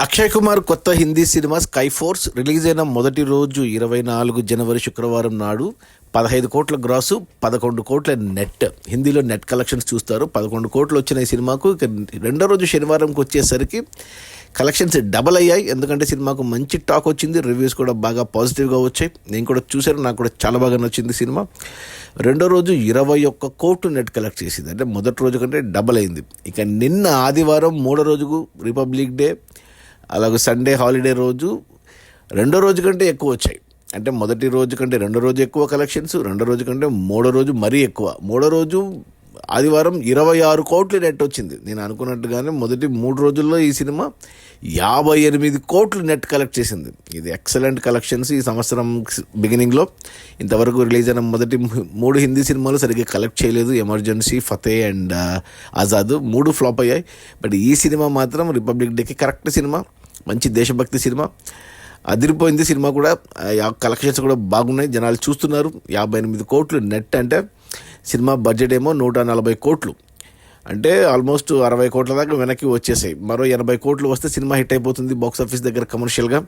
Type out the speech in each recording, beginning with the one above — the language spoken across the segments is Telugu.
అక్షయ్ కుమార్ కొత్త Hindi cinema sky force release అయిన మొదటి రోజు 24 జనవరి శుక్రవారం నాడు 15 కోట్ల గ్రాసు, 11 కోట్ల నెట్. హిందీలో నెట్ కలెక్షన్స్ చూస్తారు. 11 కోట్లు వచ్చిన ఈ సినిమాకు రెండో రోజు శనివారంకి వచ్చేసరికి కలెక్షన్స్ డబల్ అయ్యాయి. ఎందుకంటే సినిమాకు మంచి టాక్ వచ్చింది, రివ్యూస్ కూడా బాగా పాజిటివ్గా వచ్చాయి. నేను కూడా చూశాను, నాకు కూడా చాలా బాగా నచ్చింది సినిమా. రెండో రోజు 21 కోట్లు నెట్ కలెక్ట్ చేసింది, అంటే మొదటి రోజు కంటే డబల్ అయింది. ఇక నిన్న ఆదివారం మూడో రోజుకు రిపబ్లిక్ డే, అలాగే సండే హాలిడే రోజు రెండో రోజు కంటే ఎక్కువ వచ్చాయి. అంటే మొదటి రోజు కంటే రెండో రోజు ఎక్కువ కలెక్షన్స్, రెండో రోజు కంటే మూడో రోజు మరీ ఎక్కువ. మూడో రోజు ఆదివారం 26 కోట్లు నెట్ వచ్చింది. నేను అనుకున్నట్టుగానే మొదటి 3 రోజుల్లో ఈ సినిమా 58 కోట్లు నెట్ కలెక్ట్ చేసింది. ఇది ఎక్సలెంట్ కలెక్షన్స్. ఈ సంవత్సరం బిగినింగ్లో ఇంతవరకు రిలీజ్ అయిన మొదటి 3 హిందీ సినిమాలు సరిగ్గా కలెక్ట్ చేయలేదు. Emergency, Fateh and Azad 3 flop అయ్యాయి. బట్ ఈ సినిమా మాత్రం రిపబ్లిక్ డేకి కరెక్ట్ సినిమా, మంచి దేశభక్తి సినిమా, అదిరిపోయింది సినిమా కూడా. కలెక్షన్స్ కూడా బాగున్నాయి, జనాలు చూస్తున్నారు. 58 కోట్లు నెట్ అంటే సినిమా బడ్జెట్ ఏమో 140 కోట్లు, అంటే ఆల్మోస్ట్ 60 కోట్ల దాకా వెనక్కి వచ్చేసాయి. మరో 80 కోట్లు వస్తే సినిమా హిట్ అయిపోతుంది బాక్సాఫీస్ దగ్గర కమర్షియల్గా.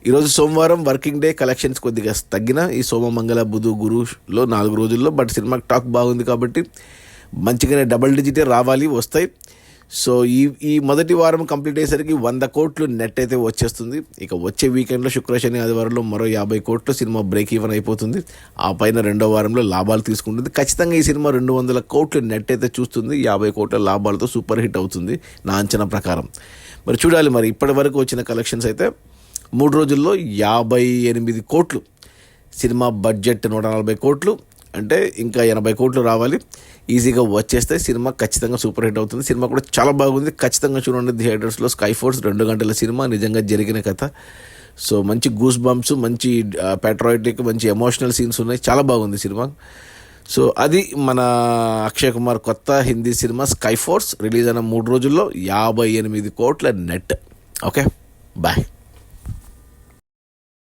ఈరోజు సోమవారం వర్కింగ్ డే, కలెక్షన్స్ కొద్దిగా తగ్గిన ఈ సోమ, మంగళ, బుధు, గురులో 4 రోజుల్లో. బట్ సినిమాకి టాక్ బాగుంది కాబట్టి మంచిగానే డబల్ డిజిటే రావాలి, వస్తాయి. సో ఈ మొదటి వారం కంప్లీట్ అయ్యేసరికి 100 కోట్లు నెట్ అయితే వచ్చేస్తుంది. ఇక వచ్చే వీకెండ్లో శుక్ర, శని, ఆదివారంలో మరో 50 కోట్లు సినిమా బ్రేక్ ఈవెన్ అయిపోతుంది. ఆ పైన రెండో వారంలో లాభాలు తీసుకుంటుంది. ఖచ్చితంగా ఈ సినిమా 200 కోట్లు నెట్ అయితే చూస్తుంది. 50 కోట్ల లాభాలతో సూపర్ హిట్ అవుతుంది నా అంచనా ప్రకారం. మరి చూడాలి. మరి ఇప్పటి వరకు వచ్చిన కలెక్షన్స్ అయితే 3 రోజుల్లో 58 కోట్లు, సినిమా బడ్జెట్ 140 కోట్లు, అంటే ఇంకా 80 కోట్లు రావాలి. ఈజీగా వచ్చేస్తే సినిమా ఖచ్చితంగా సూపర్ హిట్ అవుతుంది. సినిమా కూడా చాలా బాగుంది, ఖచ్చితంగా చూడండి థియేటర్స్లో. స్కై ఫోర్స్ 2 గంటల సినిమా, నిజంగా జరిగిన కథ. సో మంచి గూస్ బంప్స్, మంచి ప్యాట్రాయిటిక్, మంచి ఎమోషనల్ సీన్స్ ఉన్నాయి. చాలా బాగుంది సినిమా. సో అది మన అక్షయ్ కుమార్ కొత్త Hindi cinema sky force release అయిన 3 రోజుల్లో 58 కోట్ల నెట్. Okay, bye.